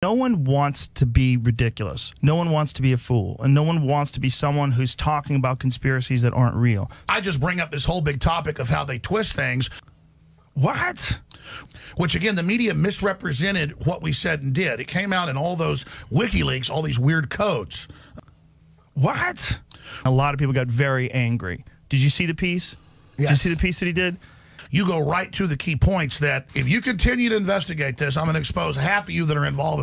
No one wants to be ridiculous. No one wants to be a fool. And no one wants to be someone who's talking about conspiracies that aren't real. I just bring up this whole big topic of how they twist things. What? Which, again, the media misrepresented what we said and did. It came out in all those WikiLeaks, all these weird codes. What? A lot of people got very angry. Did you see the piece? Yes. Did you see the piece that he did? You go right to the key points that if you continue to investigate this, I'm going to expose half of you that are involved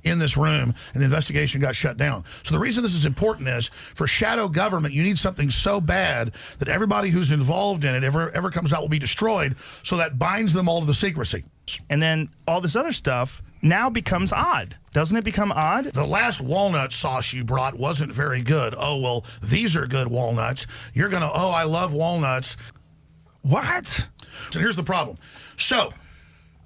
in this room, and the investigation got shut down. So the reason this is important is for shadow government, you need something so bad that everybody who's involved in it ever comes out will be destroyed, so that binds them all to the secrecy. And then all this other stuff now becomes odd. Doesn't it become odd? The last walnut sauce you brought wasn't very good. Oh, well, these are good walnuts. You're going to, oh, I love walnuts. What? So here's the problem. So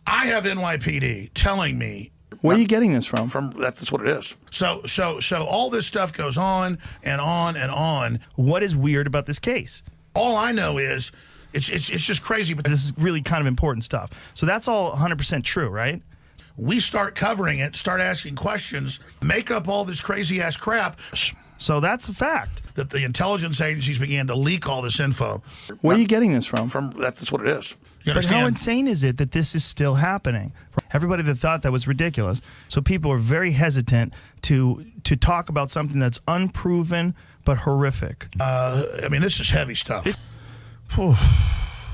I have NYPD telling me. Where are you getting this from? That's what it is. So all this stuff goes on and on and on. What is weird about this case? All I know is it's just crazy. But this is really kind of important stuff. So that's all 100% true, right? We start covering it, start asking questions, make up all this crazy ass crap. So that's a fact. That the intelligence agencies began to leak all this info. Where are you getting this from? That's what it is. But how insane is it that this is still happening? Everybody that thought that was ridiculous. So people are very hesitant to talk about something that's unproven but horrific. I mean, this is heavy stuff.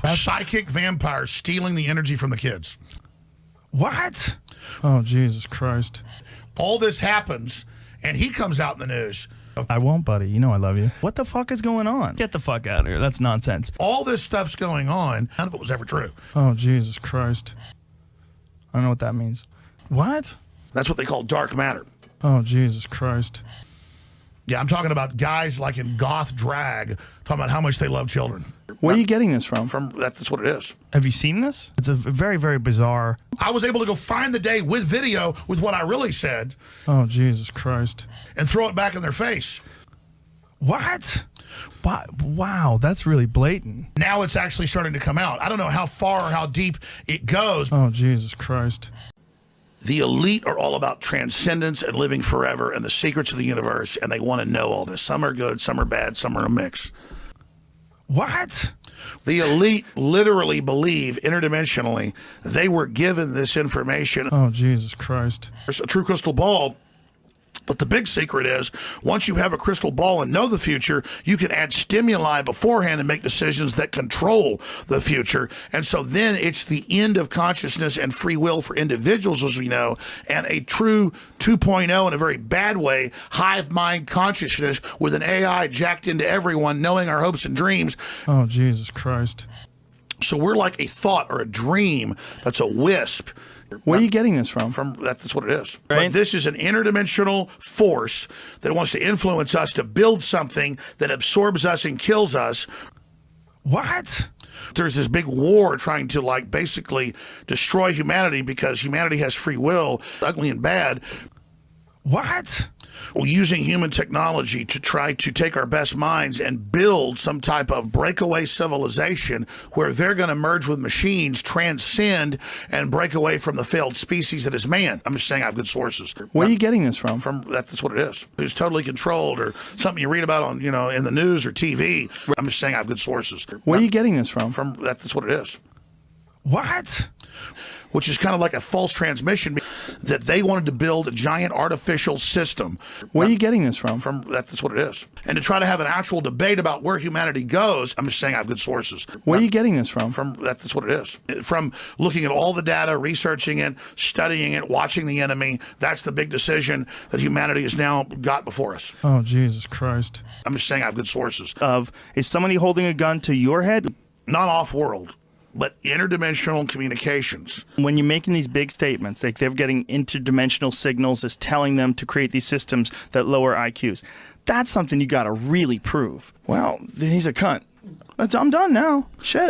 Psychic vampires stealing the energy from the kids. What? Oh, Jesus Christ. All this happens, and he comes out in the news. I won't, buddy. You know I love you. What the fuck is going on? Get the fuck out of here. That's nonsense. All this stuff's going on. None of it was ever true. Oh, Jesus Christ. I don't know what that means. What? That's what they call dark matter. Oh, Jesus Christ. Yeah, I'm talking about guys like in goth drag, talking about how much they love children. Where are you getting this from? That's what it is. Have you seen this? It's a very, very bizarre. I was able to go find the day with video with what I really said. Oh, Jesus Christ. And throw it back in their face. What? Wow, that's really blatant. Now it's actually starting to come out. I don't know how far or how deep it goes. Oh, Jesus Christ. The elite are all about transcendence and living forever and the secrets of the universe, and they want to know all this. Some are good, some are bad, some are a mix. What? The elite literally believe interdimensionally they were given this information. Oh, Jesus Christ. There's a true crystal ball. But the big secret is, once you have a crystal ball and know the future, you can add stimuli beforehand and make decisions that control the future. And so then it's the end of consciousness and free will for individuals, as we know, and a true 2.0 in a very bad way, hive mind consciousness with an AI jacked into everyone, knowing our hopes and dreams. Oh, Jesus Christ. So we're like a thought or a dream that's a wisp. Where are you getting this from? That's what it is. Right? But this is an interdimensional force that wants to influence us to build something that absorbs us and kills us. What? There's this big war trying to, like, basically destroy humanity because humanity has free will, ugly and bad. What? We're using human technology to try to take our best minds and build some type of breakaway civilization where they're going to merge with machines, transcend, and break away from the failed species that is man. I'm just saying I have good sources. Where are you getting this from? That's what it is. It's totally controlled, or something you read about on, in the news or TV. I'm just saying I have good sources. Where are you getting this from? That's what it is. What? Which is kind of like a false transmission that they wanted to build a giant artificial system. Where are you getting this from? That's what it is. And to try to have an actual debate about where humanity goes, I'm just saying I have good sources. Where are you getting this from? That's what it is. From looking at all the data, researching it, studying it, watching the enemy, that's the big decision that humanity has now got before us. Oh, Jesus Christ. I'm just saying I have good sources. Is somebody holding a gun to your head? Not off-world, but interdimensional communications. When you're making these big statements, like they're getting interdimensional signals is telling them to create these systems that lower IQs, that's something you got to really prove. Well, then he's a cunt. I'm done now. Shit.